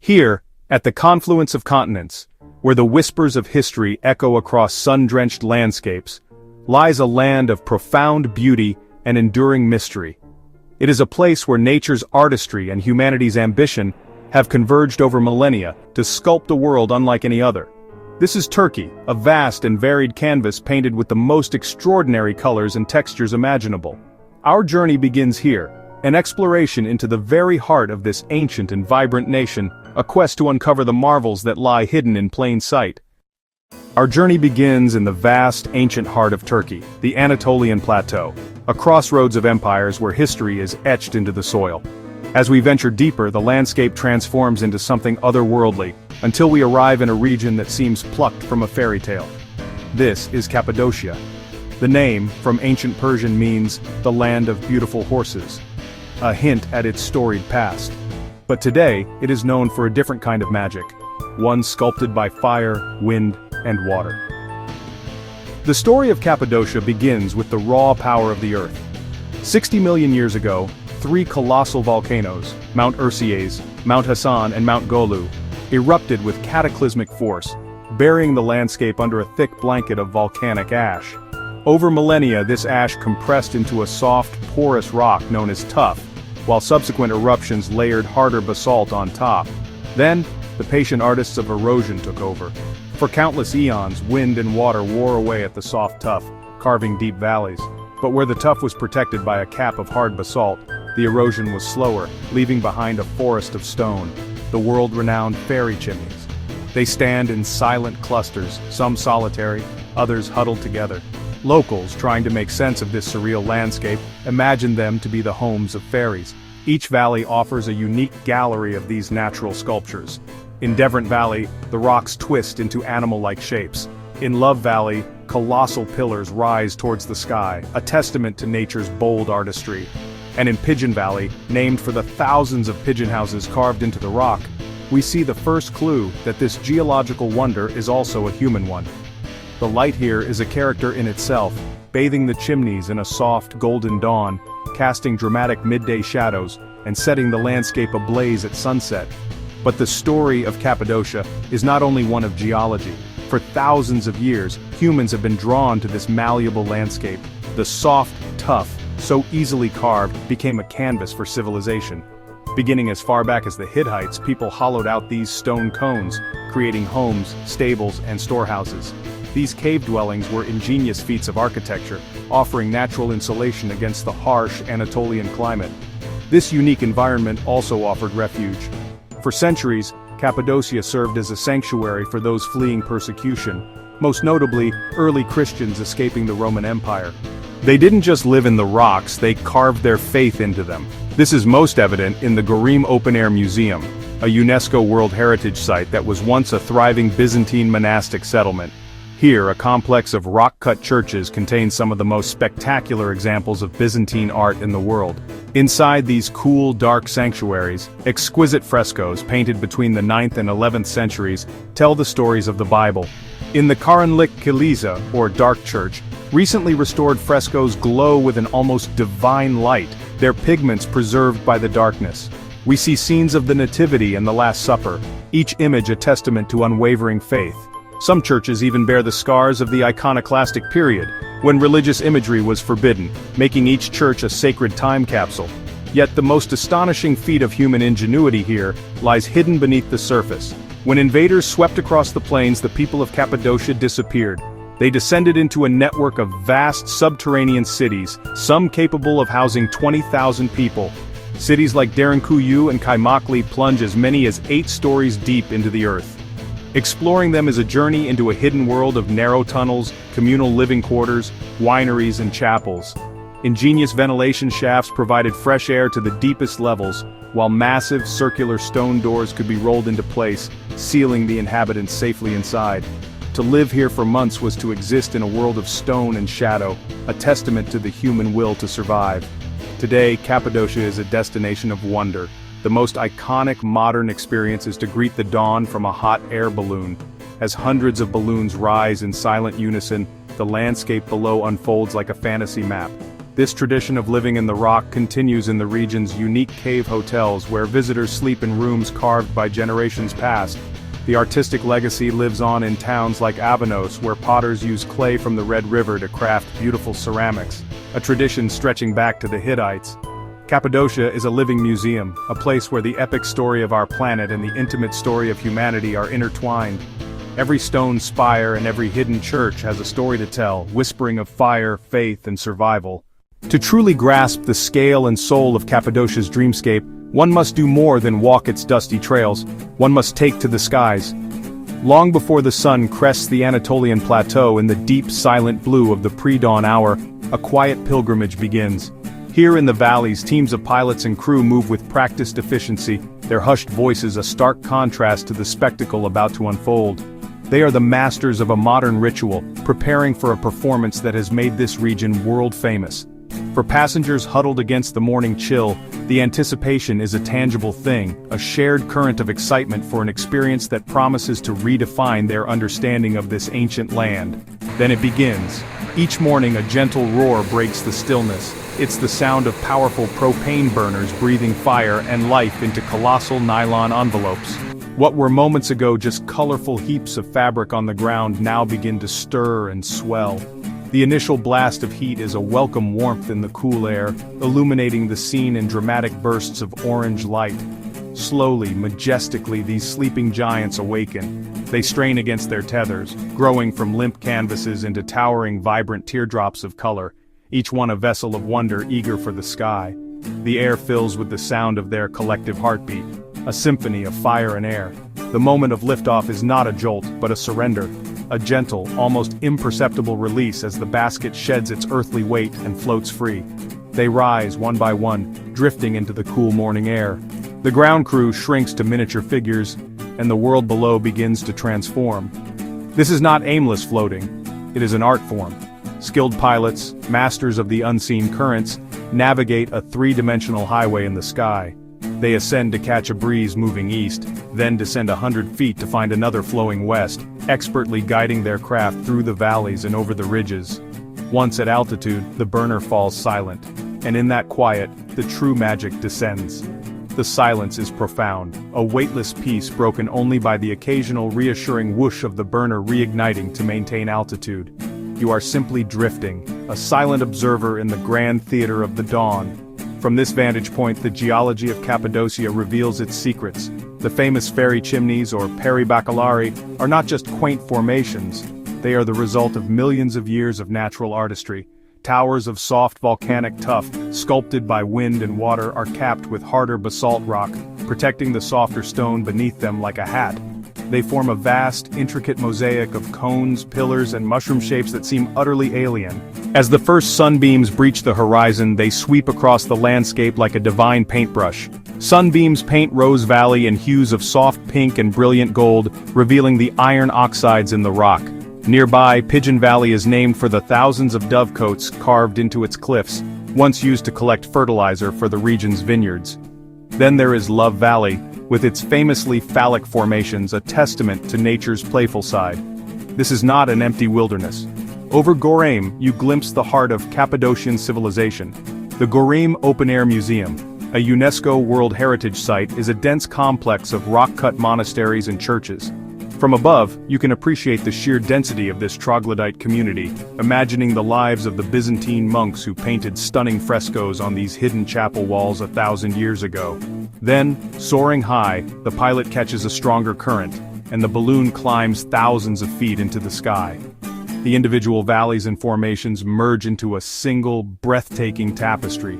Here, at the confluence of continents, where the whispers of history echo across sun-drenched landscapes, lies a land of profound beauty and enduring mystery. It is a place where nature's artistry and humanity's ambition have converged over millennia to sculpt a world unlike any other. This is Turkey, a vast and varied canvas painted with the most extraordinary colors and textures imaginable. Our journey begins here, an exploration into the very heart of this ancient and vibrant nation, a quest to uncover the marvels that lie hidden in plain sight. Our journey begins in the vast, ancient heart of Turkey, the Anatolian Plateau, a crossroads of empires where history is etched into the soil. As we venture deeper, the landscape transforms into something otherworldly, until we arrive in a region that seems plucked from a fairy tale. This is Cappadocia. The name, from ancient Persian, means the land of beautiful horses, a hint at its storied past. But today, it is known for a different kind of magic, one sculpted by fire, wind, and water. The story of Cappadocia begins with the raw power of the earth. 60 million years ago, three colossal volcanoes, Mount Erciyes, Mount Hassan, and Mount Golu, erupted with cataclysmic force, burying the landscape under a thick blanket of volcanic ash. Over millennia, this ash compressed into a soft, porous rock known as tuff, while subsequent eruptions layered harder basalt on top. Then, the patient artists of erosion took over. For countless eons, wind and water wore away at the soft tuff, carving deep valleys. But where the tuff was protected by a cap of hard basalt, the erosion was slower, leaving behind a forest of stone, the world-renowned fairy chimneys. They stand in silent clusters, some solitary, others huddled together. Locals, trying to make sense of this surreal landscape, imagine them to be the homes of fairies. Each valley offers a unique gallery of these natural sculptures. In Devrant Valley, the rocks twist into animal-like shapes. In Love Valley, colossal pillars rise towards the sky, a testament to nature's bold artistry. And in Pigeon Valley, named for the thousands of pigeon houses carved into the rock, we see the first clue that this geological wonder is also a human one. The light here is a character in itself, bathing the chimneys in a soft, golden dawn, casting dramatic midday shadows, and setting the landscape ablaze at sunset. But the story of Cappadocia is not only one of geology. For thousands of years, humans have been drawn to this malleable landscape. The soft, tough, so easily carved, became a canvas for civilization. Beginning as far back as the Hittites, people hollowed out these stone cones, creating homes, stables, and storehouses. These cave dwellings were ingenious feats of architecture, offering natural insulation against the harsh Anatolian climate. This unique environment also offered refuge. For centuries, Cappadocia served as a sanctuary for those fleeing persecution, most notably, early Christians escaping the Roman Empire. They didn't just live in the rocks, they carved their faith into them. This is most evident in the Gorim Open-Air Museum, a UNESCO World Heritage Site that was once a thriving Byzantine monastic settlement. Here, a complex of rock-cut churches contains some of the most spectacular examples of Byzantine art in the world. Inside these cool, dark sanctuaries, exquisite frescoes painted between the 9th and 11th centuries tell the stories of the Bible. In the Karanlık Kilise, or Dark Church, recently restored frescoes glow with an almost divine light, their pigments preserved by the darkness. We see scenes of the Nativity and the Last Supper, each image a testament to unwavering faith. Some churches even bear the scars of the iconoclastic period, when religious imagery was forbidden, making each church a sacred time capsule. Yet the most astonishing feat of human ingenuity here lies hidden beneath the surface. When invaders swept across the plains, the people of Cappadocia disappeared. They descended into a network of vast subterranean cities, some capable of housing 20,000 people. Cities like Derinkuyu and Pamukkale plunge as many as 8 stories deep into the earth. Exploring them is a journey into a hidden world of narrow tunnels, communal living quarters, wineries, and chapels. Ingenious ventilation shafts provided fresh air to the deepest levels, while massive circular stone doors could be rolled into place, sealing the inhabitants safely inside. To live here for months was to exist in a world of stone and shadow, a testament to the human will to survive. Today, Cappadocia is a destination of wonder. The most iconic modern experience is to greet the dawn from a hot air balloon. As hundreds of balloons rise in silent unison, the landscape below unfolds like a fantasy map. This tradition of living in the rock continues in the region's unique cave hotels where visitors sleep in rooms carved by generations past. The artistic legacy lives on in towns like Avanos where potters use clay from the Red River to craft beautiful ceramics, a tradition stretching back to the Hittites. Cappadocia is a living museum, a place where the epic story of our planet and the intimate story of humanity are intertwined. Every stone spire and every hidden church has a story to tell, whispering of fire, faith, and survival. To truly grasp the scale and soul of Cappadocia's dreamscape, one must do more than walk its dusty trails. One must take to the skies. Long before the sun crests the Anatolian plateau in the deep silent blue of the pre-dawn hour, a quiet pilgrimage begins. Here in the valleys, teams of pilots and crew move with practiced efficiency, their hushed voices a stark contrast to the spectacle about to unfold. They are the masters of a modern ritual, preparing for a performance that has made this region world-famous. For passengers huddled against the morning chill, the anticipation is a tangible thing, a shared current of excitement for an experience that promises to redefine their understanding of this ancient land. Then it begins. Each morning a gentle roar breaks the stillness. It's the sound of powerful propane burners breathing fire and life into colossal nylon envelopes. What were moments ago just colorful heaps of fabric on the ground now begin to stir and swell. The initial blast of heat is a welcome warmth in the cool air, illuminating the scene in dramatic bursts of orange light. Slowly, majestically, these sleeping giants awaken. They strain against their tethers, growing from limp canvases into towering, vibrant teardrops of color, each one a vessel of wonder eager for the sky. The air fills with the sound of their collective heartbeat, a symphony of fire and air. The moment of liftoff is not a jolt, but a surrender. A gentle, almost imperceptible release as the basket sheds its earthly weight and floats free. They rise one by one, drifting into the cool morning air. The ground crew shrinks to miniature figures, and the world below begins to transform. This is not aimless floating, it is an art form. Skilled pilots, masters of the unseen currents, navigate a three-dimensional highway in the sky. They ascend to catch a breeze moving east, then descend 100 feet to find another flowing west, expertly guiding their craft through the valleys and over the ridges. Once at altitude, the burner falls silent, and in that quiet, the true magic descends. The silence is profound, a weightless peace broken only by the occasional reassuring whoosh of the burner reigniting to maintain altitude. You are simply drifting, a silent observer in the grand theater of the dawn. From this vantage point, the geology of Cappadocia reveals its secrets. The famous fairy chimneys, or peribacillari, are not just quaint formations. They are the result of millions of years of natural artistry. Towers of soft volcanic tuff, sculpted by wind and water, are capped with harder basalt rock, protecting the softer stone beneath them like a hat. They form a vast, intricate mosaic of cones, pillars, and mushroom shapes that seem utterly alien. As the first sunbeams breach the horizon, they sweep across the landscape like a divine paintbrush. Sunbeams paint Rose Valley in hues of soft pink and brilliant gold, revealing the iron oxides in the rock. Nearby, Pigeon Valley is named for the thousands of dovecotes carved into its cliffs, once used to collect fertilizer for the region's vineyards. Then there is Love Valley, with its famously phallic formations, a testament to nature's playful side. This is not an empty wilderness. Over Goraim, you glimpse the heart of Cappadocian civilization. The Goraim Open-Air Museum, a UNESCO World Heritage Site, is a dense complex of rock-cut monasteries and churches. From above, you can appreciate the sheer density of this troglodyte community, imagining the lives of the Byzantine monks who painted stunning frescoes on these hidden chapel walls 1,000 years ago. Then, soaring high, the pilot catches a stronger current, and the balloon climbs thousands of feet into the sky. The individual valleys and formations merge into a single, breathtaking tapestry.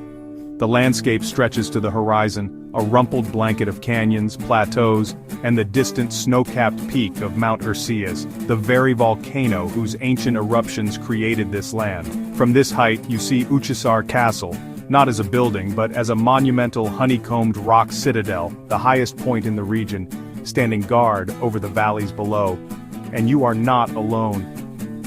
The landscape stretches to the horizon, a rumpled blanket of canyons, plateaus, and the distant snow-capped peak of Mount Erciyes, the very volcano whose ancient eruptions created this land. From this height, you see Uchisar Castle, not as a building but as a monumental honeycombed rock citadel, the highest point in the region, standing guard over the valleys below. And you are not alone.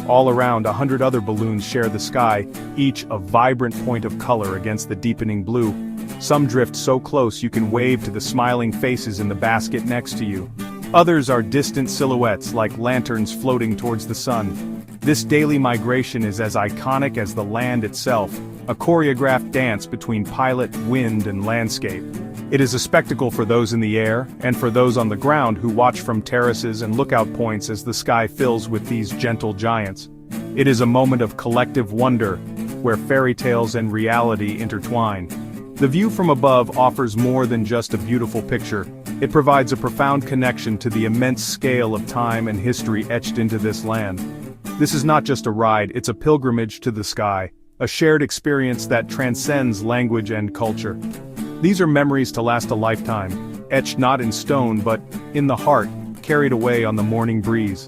All around, 100 other balloons share the sky, each a vibrant point of color against the deepening blue. Some drift so close you can wave to the smiling faces in the basket next to you. Others are distant silhouettes like lanterns floating towards the sun. This daily migration is as iconic as the land itself, a choreographed dance between pilot, wind, and landscape. It is a spectacle for those in the air, and for those on the ground who watch from terraces and lookout points as the sky fills with these gentle giants. It is a moment of collective wonder, where fairy tales and reality intertwine. The view from above offers more than just a beautiful picture. It provides a profound connection to the immense scale of time and history etched into this land. This is not just a ride, it's a pilgrimage to the sky, a shared experience that transcends language and culture. These are memories to last a lifetime, etched not in stone but in the heart, carried away on the morning breeze.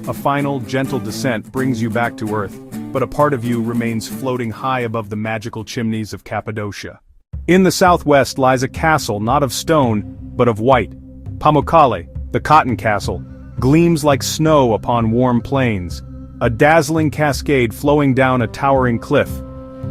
A final, gentle descent brings you back to earth, but a part of you remains floating high above the magical chimneys of Cappadocia. In the southwest lies a castle not of stone, but of white. Pamukkale, the cotton castle, gleams like snow upon warm plains, a dazzling cascade flowing down a towering cliff.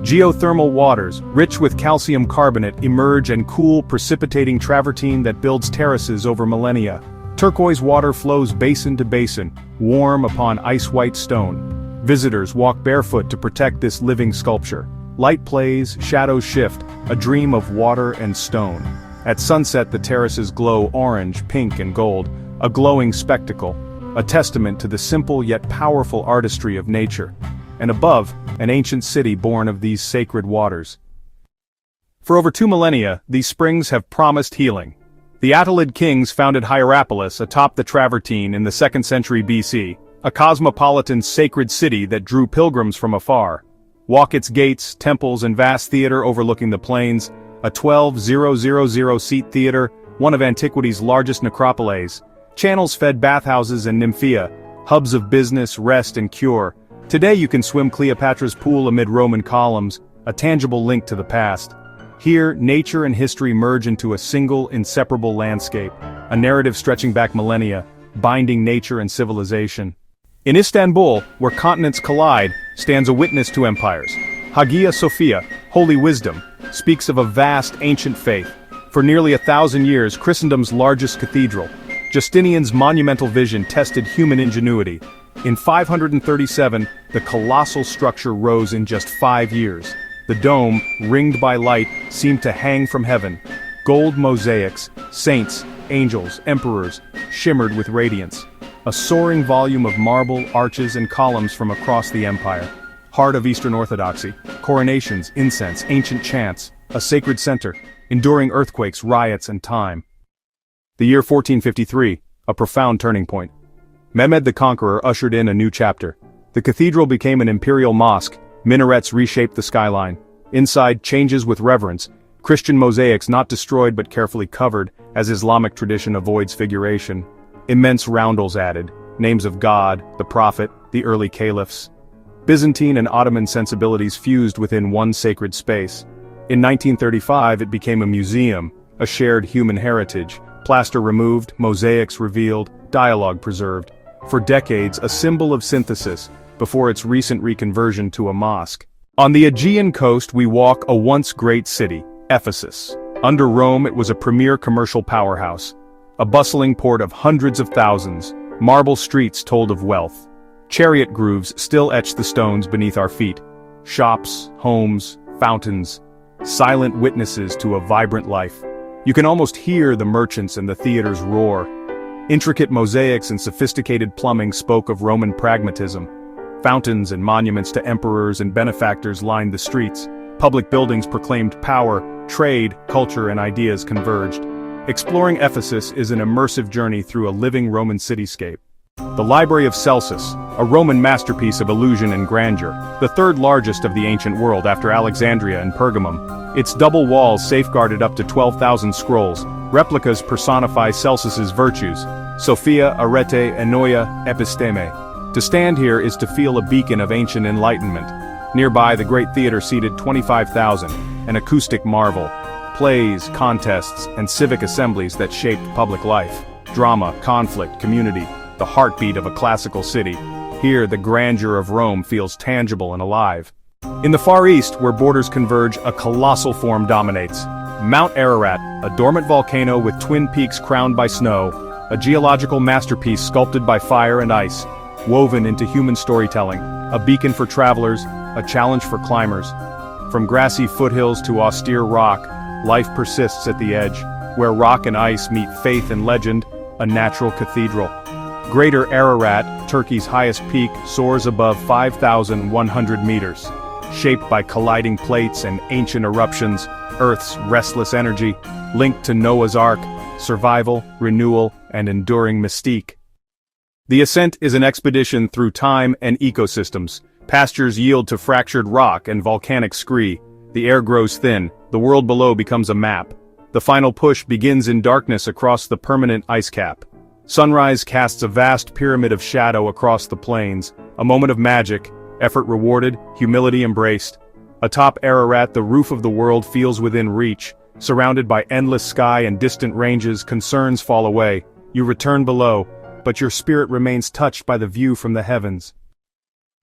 Geothermal waters, rich with calcium carbonate, emerge and cool precipitating travertine that builds terraces over millennia. Turquoise water flows basin to basin, warm upon ice-white stone. Visitors walk barefoot to protect this living sculpture. Light plays, shadows shift, a dream of water and stone. At sunset the terraces glow orange, pink and gold, a glowing spectacle, a testament to the simple yet powerful artistry of nature. And above, an ancient city born of these sacred waters. For over 2 millennia, these springs have promised healing. The Attalid kings founded Hierapolis atop the Travertine in the 2nd century BC, a cosmopolitan sacred city that drew pilgrims from afar. Walk its gates, temples and vast theater overlooking the plains, a 12,000-seat theater, one of antiquity's largest necropoles, channels fed bathhouses and nymphia, hubs of business, rest and cure. Today you can swim Cleopatra's Pool amid Roman columns, a tangible link to the past. Here, nature and history merge into a single, inseparable landscape, a narrative stretching back millennia, binding nature and civilization. In Istanbul, where continents collide, stands a witness to empires. Hagia Sophia, Holy Wisdom, speaks of a vast ancient faith. For nearly 1,000 years, Christendom's largest cathedral, Justinian's monumental vision tested human ingenuity. In 537, the colossal structure rose in just 5 years. The dome, ringed by light, seemed to hang from heaven. Gold mosaics, saints, angels, emperors, shimmered with radiance. A soaring volume of marble, arches and columns from across the empire. Heart of Eastern Orthodoxy, coronations, incense, ancient chants, a sacred center, enduring earthquakes, riots and time. The year 1453, a profound turning point. Mehmed the Conqueror ushered in a new chapter. The cathedral became an imperial mosque, minarets reshaped the skyline. Inside, changes with reverence, Christian mosaics not destroyed but carefully covered, as Islamic tradition avoids figuration. Immense roundels added, names of God, the Prophet, the early caliphs. Byzantine and Ottoman sensibilities fused within one sacred space. In 1935 it became a museum, a shared human heritage, plaster removed, mosaics revealed, dialogue preserved. For decades, a symbol of synthesis, before its recent reconversion to a mosque. On the Aegean coast we walk a once great city, Ephesus. Under Rome it was a premier commercial powerhouse. A bustling port of hundreds of thousands, marble streets told of wealth. Chariot grooves still etch the stones beneath our feet. Shops, homes, fountains, silent witnesses to a vibrant life. You can almost hear the merchants and the theaters roar. Intricate mosaics and sophisticated plumbing spoke of Roman pragmatism. Fountains and monuments to emperors and benefactors lined the streets. Public buildings proclaimed power, trade, culture and ideas converged. Exploring Ephesus is an immersive journey through a living Roman cityscape. The Library of Celsus, a Roman masterpiece of illusion and grandeur, the third largest of the ancient world after Alexandria and Pergamum. Its double walls safeguarded up to 12,000 scrolls. Replicas personify Celsus's virtues: Sophia, Arete, Enoia, Episteme. To stand here is to feel a beacon of ancient enlightenment. Nearby, the great theater seated 25,000, an acoustic marvel. Plays, contests, and civic assemblies that shaped public life. Drama, conflict, community, the heartbeat of a classical city. Here, the grandeur of Rome feels tangible and alive. In the Far East, where borders converge, a colossal form dominates. Mount Ararat, a dormant volcano with twin peaks crowned by snow, a geological masterpiece sculpted by fire and ice, woven into human storytelling, a beacon for travelers, a challenge for climbers. From grassy foothills to austere rock, life persists at the edge, where rock and ice meet faith and legend, a natural cathedral. Greater Ararat, Turkey's highest peak, soars above 5,100 meters. Shaped by colliding plates and ancient eruptions, Earth's restless energy, linked to Noah's Ark, survival, renewal, and enduring mystique. The ascent is an expedition through time and ecosystems. Pastures yield to fractured rock and volcanic scree. The air grows thin, the world below becomes a map. The final push begins in darkness across the permanent ice cap. Sunrise casts a vast pyramid of shadow across the plains, a moment of magic, effort rewarded, humility embraced. Atop Ararat, the roof of the world feels within reach. Surrounded by endless sky and distant ranges, concerns fall away. You return below, but your spirit remains touched by the view from the heavens.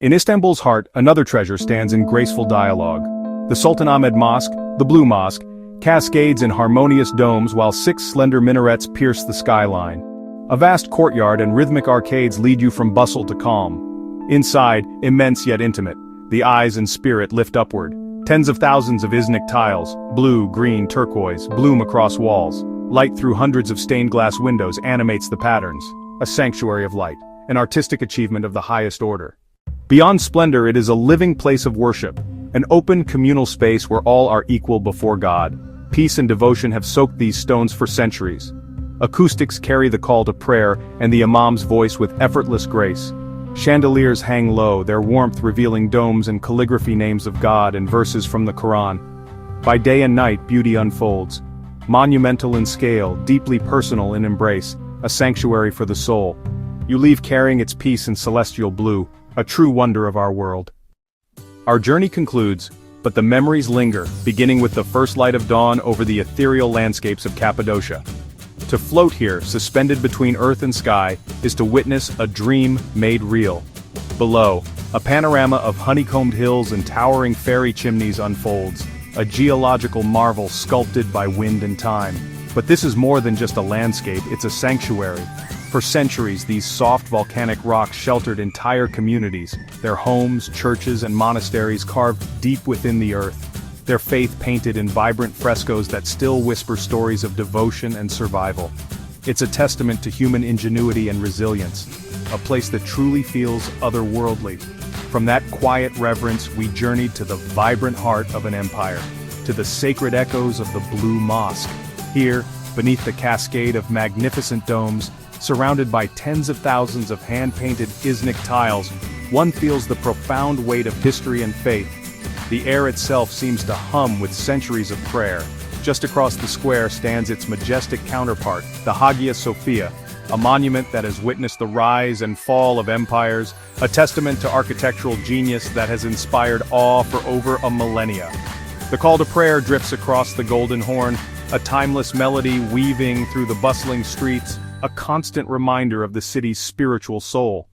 In Istanbul's heart, another treasure stands in graceful dialogue. The Sultan Ahmed Mosque, the Blue Mosque, cascades in harmonious domes while 6 slender minarets pierce the skyline. A vast courtyard and rhythmic arcades lead you from bustle to calm. Inside, immense yet intimate, the eyes and spirit lift upward. Tens of thousands of Iznik tiles, blue, green, turquoise, bloom across walls. Light through hundreds of stained glass windows animates the patterns. A sanctuary of light, an artistic achievement of the highest order. Beyond splendor, it is a living place of worship, an open communal space where all are equal before God. Peace and devotion have soaked these stones for centuries. Acoustics carry the call to prayer and the imam's voice with effortless grace. Chandeliers hang low, their warmth revealing domes and calligraphy names of God and verses from the Quran. By day and night, beauty unfolds. Monumental in scale, deeply personal in embrace, a sanctuary for the soul. You leave carrying its peace in celestial blue, a true wonder of our world. Our journey concludes, but the memories linger, beginning with the first light of dawn over the ethereal landscapes of Cappadocia. To float here, suspended between earth and sky, is to witness a dream made real. Below, a panorama of honeycombed hills and towering fairy chimneys unfolds, a geological marvel sculpted by wind and time. But this is more than just a landscape, it's a sanctuary. For centuries, these soft volcanic rocks sheltered entire communities, their homes, churches, and monasteries carved deep within the earth. Their faith painted in vibrant frescoes that still whisper stories of devotion and survival. It's a testament to human ingenuity and resilience, a place that truly feels otherworldly. From that quiet reverence, we journeyed to the vibrant heart of an empire, to the sacred echoes of the Blue Mosque. Here, beneath the cascade of magnificent domes, surrounded by tens of thousands of hand-painted Iznik tiles, one feels the profound weight of history and faith. The air itself seems to hum with centuries of prayer. Just across the square stands its majestic counterpart, the Hagia Sophia, a monument that has witnessed the rise and fall of empires, a testament to architectural genius that has inspired awe for over a millennia. The call to prayer drifts across the Golden Horn, a timeless melody weaving through the bustling streets, a constant reminder of the city's spiritual soul.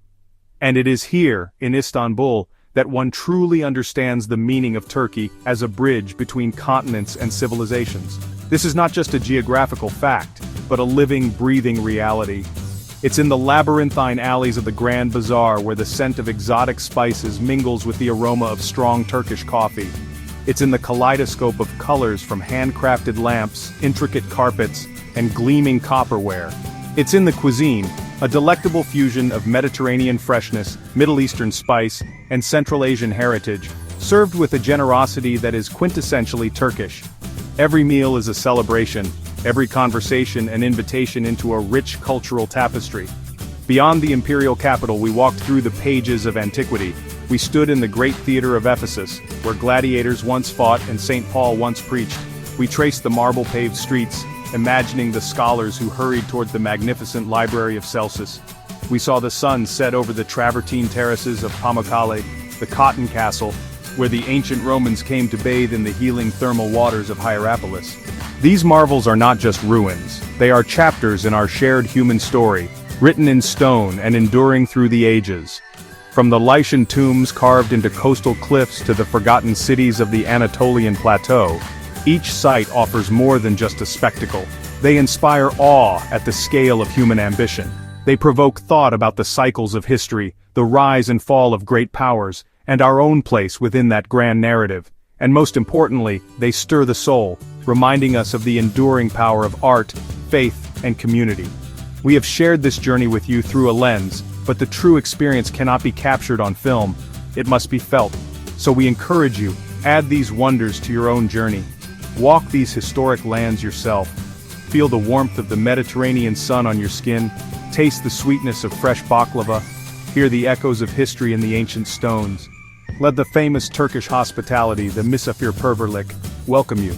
And it is here, in Istanbul, that one truly understands the meaning of Turkey as a bridge between continents and civilizations. This is not just a geographical fact, but a living, breathing reality. It's in the labyrinthine alleys of the Grand Bazaar where the scent of exotic spices mingles with the aroma of strong Turkish coffee. It's in the kaleidoscope of colors from handcrafted lamps, intricate carpets, and gleaming copperware. It's in the cuisine, a delectable fusion of Mediterranean freshness, Middle Eastern spice, and Central Asian heritage, served with a generosity that is quintessentially Turkish. Every meal is a celebration, every conversation an invitation into a rich cultural tapestry. Beyond the imperial capital, we walked through the pages of antiquity. We stood in the great theater of Ephesus, where gladiators once fought and St. Paul once preached. We traced the marble-paved streets, imagining the scholars who hurried toward the magnificent library of Celsus. We saw the sun set over the travertine terraces of Pamukkale, the cotton castle, where the ancient Romans came to bathe in the healing thermal waters of Hierapolis. These marvels are not just ruins, they are chapters in our shared human story, written in stone and enduring through the ages. From the Lycian tombs carved into coastal cliffs to the forgotten cities of the Anatolian plateau, each site offers more than just a spectacle. They inspire awe at the scale of human ambition. They provoke thought about the cycles of history, the rise and fall of great powers, and our own place within that grand narrative. And most importantly, they stir the soul, reminding us of the enduring power of art, faith, and community. We have shared this journey with you through a lens, but the true experience cannot be captured on film. It must be felt. So we encourage you, add these wonders to your own journey. Walk these historic lands yourself. Feel the warmth of the Mediterranean sun on your skin, taste the sweetness of fresh baklava, hear the echoes of history in the ancient stones. Let the famous Turkish hospitality, the misafirperverlik, welcome you.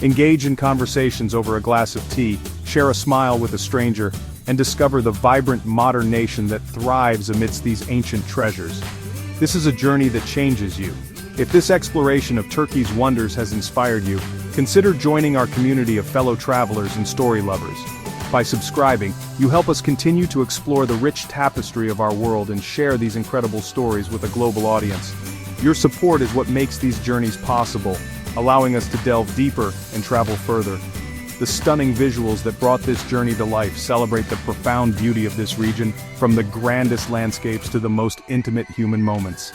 Engage in conversations over a glass of tea, share a smile with a stranger, and discover the vibrant modern nation that thrives amidst these ancient treasures. This is a journey that changes you. If this exploration of Turkey's wonders has inspired you, consider joining our community of fellow travelers and story lovers. By subscribing, you help us continue to explore the rich tapestry of our world and share these incredible stories with a global audience. Your support is what makes these journeys possible, allowing us to delve deeper and travel further. The stunning visuals that brought this journey to life celebrate the profound beauty of this region, from the grandest landscapes to the most intimate human moments.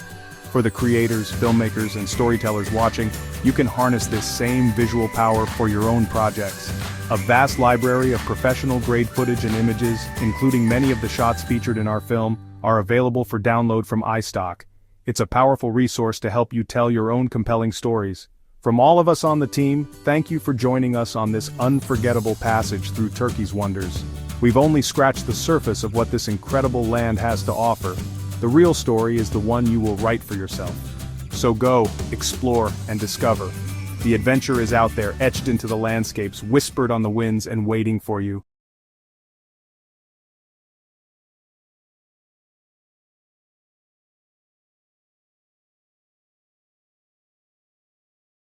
For the creators, filmmakers, and storytellers watching, you can harness this same visual power for your own projects. A vast library of professional-grade footage and images, including many of the shots featured in our film, are available for download from iStock. It's a powerful resource to help you tell your own compelling stories. From all of us on the team, thank you for joining us on this unforgettable passage through Turkey's wonders. We've only scratched the surface of what this incredible land has to offer. The real story is the one you will write for yourself. So go, explore, and discover. The adventure is out there, etched into the landscapes, whispered on the winds, and waiting for you.